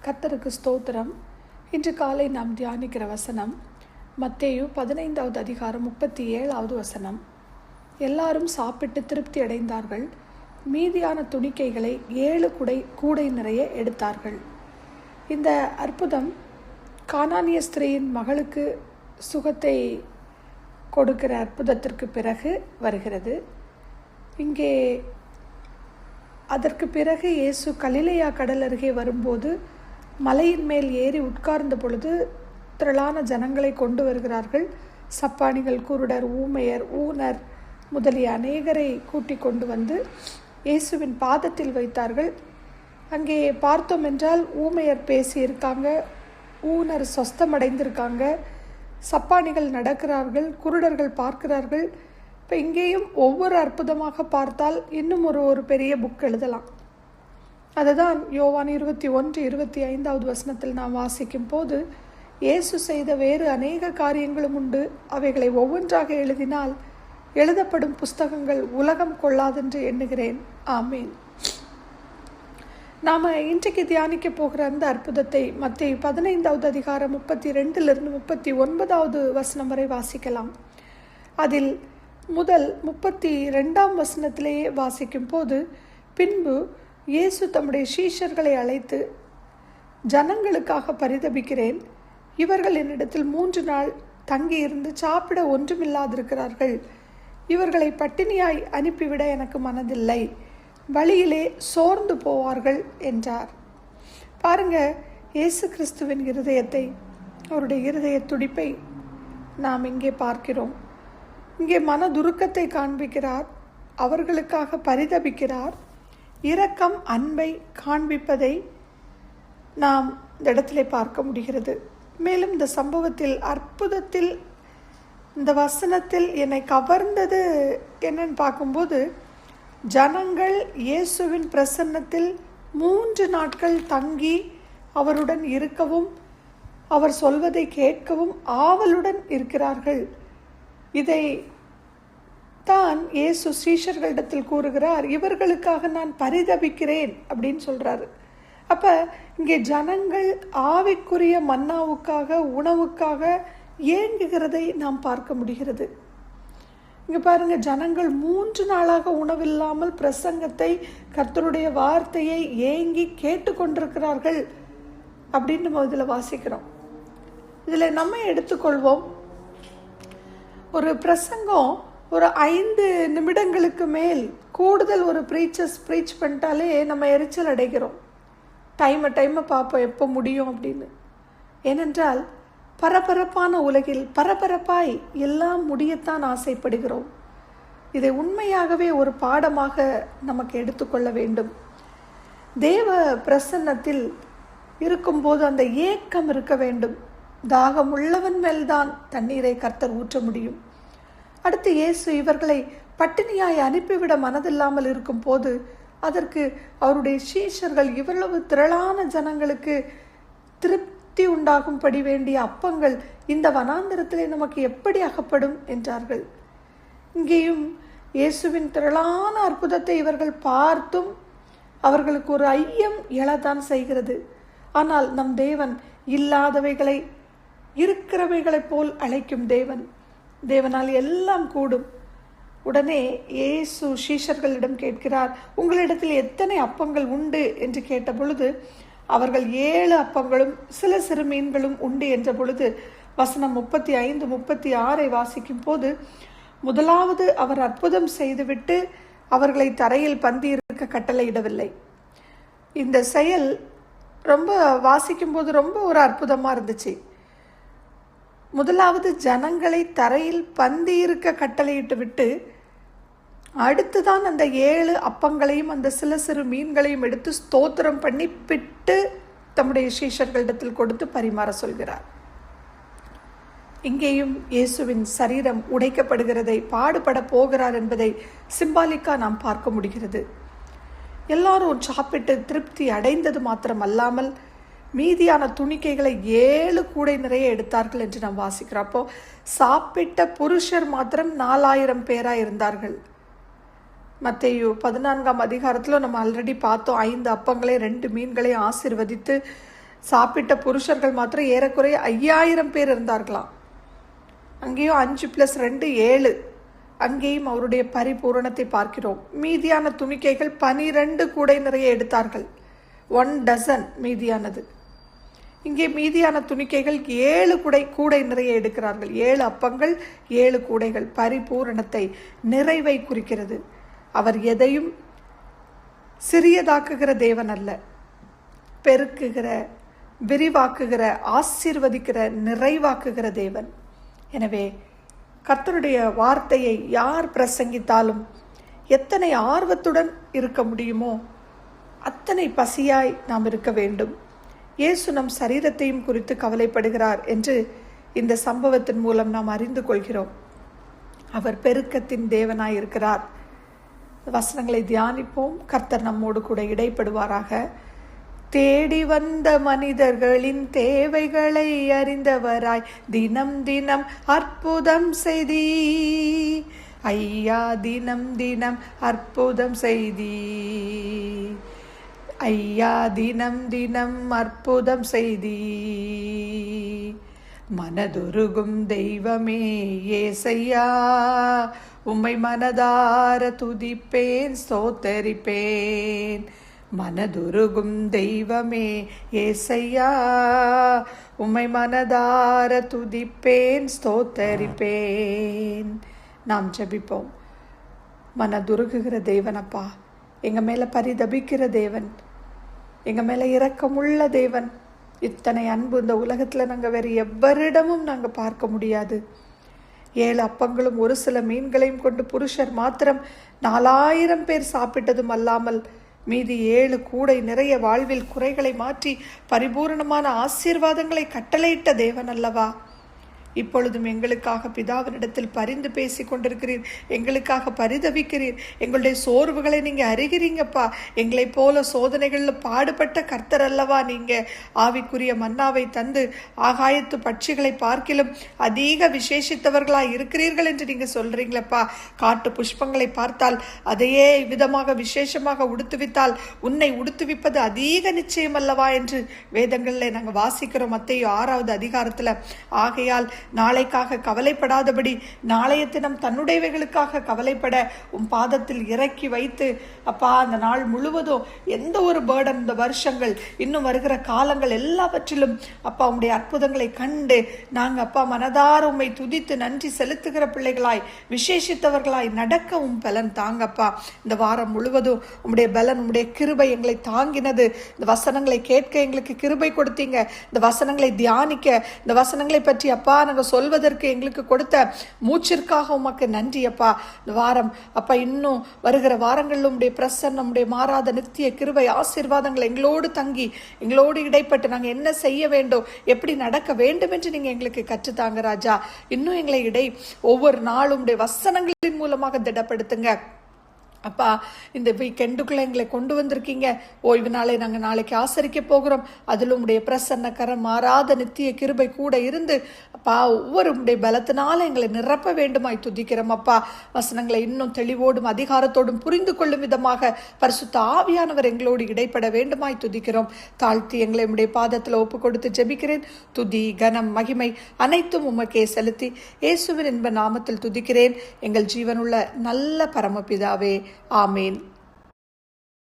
கர்த்தருக்கு ஸ்தோத்திரம். இன்று காலை நாம் தியானிக்கிற வசனம் மத்தேயு 15வது அதிகாரம் 37வது வசனம். எல்லாரும் சாப்பிட்டு திருப்தி அடைந்தார்கள். மீதியான துணிக்கைகளை 7 கூடை நிறைய எடுத்தார்கள். இந்த அற்புதம் கானானிய ஸ்திரீயின் மகளுக்கு சுகத்தை கொடுக்கிற அற்புதத்திற்கு பிறகு வருகிறது. இங்கே அதற்கு பிறகு இயேசு கலிலேயா கடல் அருகே வரும்போது மலையின் மேல் ஏறி உட்கார்ந்த பொழுது திரளான ஜனங்களை கொண்டு வருகிறார்கள். சப்பானிகள், குருடர், ஊமையர், ஊனர் முதலிய அநேகரை கூட்டிக் கொண்டு வந்து இயேசுவின் பாதத்தில் வைத்தார்கள். அங்கே பார்த்தோம் என்றால் ஊமையர் பேசியிருக்காங்க, ஊனர் சொஸ்தமடைந்திருக்காங்க, சப்பானிகள் நடக்கிறார்கள், குருடர்கள் பார்க்கிறார்கள். இப்போ இங்கேயும் ஒவ்வொரு அற்புதமாக பார்த்தால் இன்னும் ஒரு பெரிய புக் எழுதலாம். அதுதான் யோவான் 21:25வது வசனத்தில் நாம் வாசிக்கும் போது, இயேசு செய்த வேறு அநேக காரியங்களும் உண்டு, அவைகளை ஒவ்வொன்றாக எழுதினால் எழுதப்படும் புஸ்தகங்கள் உலகம் கொள்ளாதென்று எண்ணுகிறேன். ஆமீன். நாம் இன்றைக்கு தியானிக்க போகிற அந்த அற்புதத்தை மத்தேயு 15வது அதிகாரம் 32லிருந்து 39வது வசனம் வரை வாசிக்கலாம். அதில் முதல் 32ஆம் வசனத்திலேயே வாசிக்கும் போது, பின்பு இயேசு தம்முடைய சீஷர்களை அழைத்து, ஜனங்களுக்காக பரிதபிக்கிறேன், இவர்கள் என்னிடத்தில் 3 நாள் தங்கியிருந்து சாப்பிட ஒன்றுமில்லாதிருக்கிறார்கள். இவர்களை பட்டினியாய் அனுப்பிவிட எனக்கு மனதில்லை, வழியிலே சோர்ந்து போவார்கள் என்றார். பாருங்க, இயேசு கிறிஸ்துவின் இருதயத்தை, அவருடைய இருதய துடிப்பை நாம் இங்கே பார்க்கிறோம். இங்கே மனதுருக்கத்தை காண்பிக்கிறார், அவர்களுக்காக பரிதபிக்கிறார், இரக்கம் அன்பை காண்பிப்பதை நாம் இந்த இடத்திலே பார்க்க முடிகிறது. மேலும் இந்த சம்பவத்தில், அற்புதத்தில், இந்த வசனத்தில் என்னை கவர்ந்தது என்னன்னு பார்க்கும்போது, ஜனங்கள் இயேசுவின் பிரசன்னத்தில் 3 நாட்கள் தங்கி அவருடன் இருக்கவும் அவர் சொல்வதை கேட்கவும் ஆவலுடன் இருக்கிறார்கள். இதை தான் இயேசு சீஷர்களிடத்தில் கூறுகிறார், இவர்களுக்காக நான் பரிதபிக்கிறேன் அப்படின்னு சொல்றாரு. அப்ப இங்கே ஜனங்கள் ஆவிக்குரிய மன்னாவுக்காக, உணவுக்காக ஏங்குகிறதை நாம் பார்க்க முடிகிறது. இங்க பாருங்க, ஜனங்கள் 3 நாளாக உணவில்லாமல் பிரசங்கத்தை, கர்த்தருடைய வார்த்தையை ஏங்கி கேட்டுக்கொண்டிருக்கிறார்கள் அப்படின்னு நம்ம இதில் வாசிக்கிறோம். இதில் நம்ம எடுத்துக்கொள்வோம், ஒரு பிரசங்கம் ஒரு 5 நிமிடங்களுக்கு மேல் கூடுதல் ஒரு ப்ரீச் பண்ணிட்டாலே நம்ம எரிச்சல் அடைகிறோம். டைமை பார்ப்போம் எப்போ முடியும் அப்படின்னு. ஏனென்றால் பரபரப்பான உலகில் பரபரப்பாய் எல்லாம் முடியத்தான் ஆசைப்படுகிறோம். இதை உண்மையாகவே ஒரு பாடமாக நமக்கு எடுத்துக்கொள்ள வேண்டும். தேவ பிரசன்னத்தில் இருக்கும்போது அந்த ஏக்கம் இருக்க வேண்டும். தாகம் உள்ளவன் மேல்தான் தண்ணீரை கர்த்தர் ஊற்ற முடியும். அடுத்து இயேசு இவர்களை பட்டினியாய் அனுப்பிவிட மனதில்லாமல் இருக்கும் போது, அதற்கு அவருடைய சீஷர்கள் இவ்வளவு திரளான ஜனங்களுக்கு திருப்தி உண்டாகும்படி வேண்டிய அப்பங்கள் இந்த வனாந்தரத்திலே நமக்கு எப்படி அகப்படும் என்றார்கள். இங்கேயும் இயேசுவின் திரளான அற்புதத்தை இவர்கள் பார்த்தும் அவர்களுக்கு ஒரு ஐயம் எழத்தான் செய்கிறது. ஆனால் நம் தேவன் இல்லாதவைகளை இருக்கிறவைகளைப் போல் அழைக்கும் தேவன். தேவனால் எல்லாம் கூடும். உடனே இயேசு சீஷர்களிடம் கேட்கிறார், உங்களிடத்தில் எத்தனை அப்பங்கள் உண்டு என்று கேட்ட பொழுது, அவர்கள் 7 அப்பங்களும் சில சிறு மீன்களும் உண்டு என்ற பொழுது, வசனம் 35-36 வாசிக்கும் போது, முதலாவது அவர் அற்புதம் செய்துவிட்டு அவர்களை தரையில் பந்தி இருக்க கட்டளையிடவில்லை. இந்த செயல் ரொம்ப வாசிக்கும் போது ரொம்ப ஒரு அற்புதமா இருந்துச்சு. முதலாவது ஜனங்களை தரையில் பந்தி இருக்க கட்டளையிட்டு விட்டு, அடுத்துதான் அந்த 7 அப்பங்களையும் அந்த சில சிறு மீன்களையும் எடுத்து ஸ்தோத்திரம் பண்ணி பிட்டு தம்முடைய சீஷர்களிடத்தில் கொடுத்து பரிமாற சொல்கிறார். இங்கேயும் இயேசுவின் சரீரம் உடைக்கப்படுகிறதை, பாடுபட போகிறார் என்பதை சிம்பாலிக்கா நாம் பார்க்க முடிகிறது. எல்லாரும் சாப்பிட்டு திருப்தி அடைந்தது மாத்திரம் அல்லாமல் மீதியான துணிக்கைகளை 7 கூடை நிறைய எடுத்தார்கள் என்று நாம் வாசிக்கிறோம். அப்போ சாப்பிட்ட புருஷர் மாத்திரம் 4000 பேராக இருந்தார்கள். மத்தேயு 14ஆம் அதிகாரத்தில் நம்ம ஆல்ரெடி பார்த்தோம். 5 அப்பங்களை 2 மீன்களை ஆசீர்வதித்து சாப்பிட்ட புருஷர்கள் மாத்திரம் ஏறக்குறைய 5000 பேர் இருந்தார்களாம். அங்கேயும் 5+2 7. அங்கேயும் அவருடைய பரிபூரணத்தை பார்க்கிறோம். மீதியான துணிக்கைகள் 12 கூடை நிறைய எடுத்தார்கள். 1 டசன் மீதியானது. இங்கே மீதியான துணிக்கைகள் 7 கூடை நிறைய எடுக்கிறார்கள். 7 அப்பங்கள் 7 கூடைகள் பரிபூரணத்தை, நிறைவை குறிக்கிறது. அவர் எதையும் சிறியதாக்குகிற தேவன் அல்ல, பெருக்குகிற, விரிவாக்குகிற, ஆசீர்வதிக்கிற, நிறைவாக்குகிற தேவன். எனவே கர்த்தருடைய வார்த்தையை யார் பிரசங்கித்தாலும் எத்தனை ஆர்வத்துடன் இருக்க முடியுமோ அத்தனை பசியாய் நாம் இருக்க வேண்டும். இயேசு நம் சரீரத்தையும் குறித்து கவலைப்படுகிறார் என்று இந்த சம்பவத்தின் மூலம் நாம் அறிந்து கொள்கிறோம். அவர் பெருக்கத்தின் தேவனாய் இருக்கிறார். வசனங்களை தியானிப்போம். கர்த்தர் நம்மோடு கூட இடைப்படுவாராக. தேடி வந்த மனிதர்களின் தேவைகளை அறிந்தவராய் தினம் தினம் அற்புதம் செய்தி ஐயா, தினம் தினம் அற்புதம் செய்தி ஐயா, தினம் தினம் அற்புதம் செய்தி. மனதுருகும் தெய்வமே ஏசையா, உம்மை மனதார துதிப்பேன், ஸ்தோத்தரிப்பேன். மனதுருகும் தெய்வமே ஏசையா, உம்மை மனதார துதிப்பேன், ஸ்தோத்தரிப்பேன். நாம் ஜெபிப்போம். மனதுருகுகிற தேவனப்பா, எங்க மேல பரிதபிக்கிற தேவன், எங்க மேல இரக்கமுள்ள தேவன். இத்தனை அன்பு இந்த உலகத்துல நாங்க வேற எவரிடமும் நாங்க பார்க்க முடியாது. 7 அப்பங்களும் 1 சில மீன்களையும் கொண்டு புருஷர் மாத்திரம் 4000 பேர் சாப்பிட்டதும் அல்லாமல் மீதி 7 கூடை நிறைய வாழ்வில் குறைகளை மாற்றி பரிபூரணமான ஆசீர்வாதங்களை கட்டளையிட்ட தேவன் அல்லவா? இப்பொழுதும் எங்களுக்காக பிதாவினிடத்தில் பரிந்து பேசி கொண்டிருக்கிறீர். எங்களுக்காக பரிதவிக்கிறீர். எங்களுடைய சோர்வுகளை நீங்க அறிகிறீங்கப்பா. எங்களை போல சோதனைகளில் பாடுபட்ட கர்த்தர் அல்லவா நீங்க? ஆவிக்குரிய மன்னாவை தந்து ஆகாயத்து பட்சிகளை பார்க்கிலும் அதிக விசேஷித்தவர்களாய் இருக்கிறீர்கள் என்று நீங்க சொல்றீங்களப்பா. காட்டு புஷ்பங்களை பார்த்தால் அதையே விதமாக விசேஷமாக உடுத்துவித்தால் உன்னை உடுத்துவிப்பது அதிக நிச்சயம் அல்லவா என்று வேதங்களில் நாங்கள் வாசிக்கிறோம். மத்தேயு 6வது அதிகாரத்துல. ஆகையால் நாளைக்காக கவலைப்படாதபடி நாளைய தினம் தன்னுடையவைகளுக்காக கவலைப்பட உன் பாதத்தில் இறக்கி வைத்து அப்பா, அந்த நாள் முழுவதும் எந்த ஒரு பேர்டன், இந்த வருஷங்கள் இன்னும் வருகிற காலங்கள் எல்லாவற்றிலும் அப்பா உம்முடைய அற்புதங்களை கண்டு நாங்கள் அப்பா மனதார உம்மை துதித்து நன்றி செலுத்துகிற பிள்ளைகளாய், விசேஷித்தவர்களாய் நடக்க உம் பலன் தாங்கப்பா. இந்த வாரம் முழுவதும் உம்முடைய பலன், உம்முடைய கிருபை எங்களை தாங்கினது. இந்த வசனங்களை கேட்க எங்களுக்கு கிருபை கொடுத்தீங்க. இந்த வசனங்களை தியானிக்க, இந்த வசனங்களை பற்றி அப்பா நாங்கள் சொல்வதற்கு எங்களுக்கு கொடுத்த மூச்சிற்காக உமக்கு நன்றி அப்பா. இந்த வாரம் அப்பா இன்னும் வருகிற வாரங்களில் உம்முடைய பிரசன்னம், நம்முடைய மாறாத நித்திய கிருபை ஆசீர்வாதங்கள் எங்களோடு தங்கி எங்களோடு இடைப்பட்டு நாங்கள் என்ன செய்ய வேண்டும், எப்படி நடக்க வேண்டும் என்று நீங்க எங்களுக்கு கற்றுத்தாங்க ராஜா. இன்னும் எங்களை ஒவ்வொரு நாளும் உம்முடைய வசனங்களின் மூலமாக திடப்படுத்துங்க அப்பா. இந்த வீக்கெண்டுக்குள்ள எங்களை கொண்டு வந்திருக்கீங்க. ஓய்வு நாளை நாங்கள் நாளைக்கு ஆசரிக்க போகிறோம். அதிலும் உடைய பிரசன்ன கரம், மாறாத நித்திய கிருபை கூட இருந்து அப்பா ஒவ்வொரு உடைய பலத்தினால எங்களை நிரப்ப வேண்டுமாய் துதிக்கிறோம் அப்பா. வசனங்களை இன்னும் தெளிவோடும் அதிகாரத்தோடும் புரிந்து கொள்ளும் விதமாக பரிசுத்த ஆவியானவர் எங்களோடு இடைப்பட வேண்டுமாய் துதிக்கிறோம். தாழ்த்தி எங்களை உடைய பாதத்தில் ஒப்பு கொடுத்து ஜெபிக்கிறேன். துதி, கனம், மகிமை அனைத்தும் உமக்கே செலுத்தி இயேசுவின் இன்ப நாமத்தில் துதிக்கிறேன் எங்கள் ஜீவனுள்ள நல்ல பரமபிதாவே. ஆமேன்.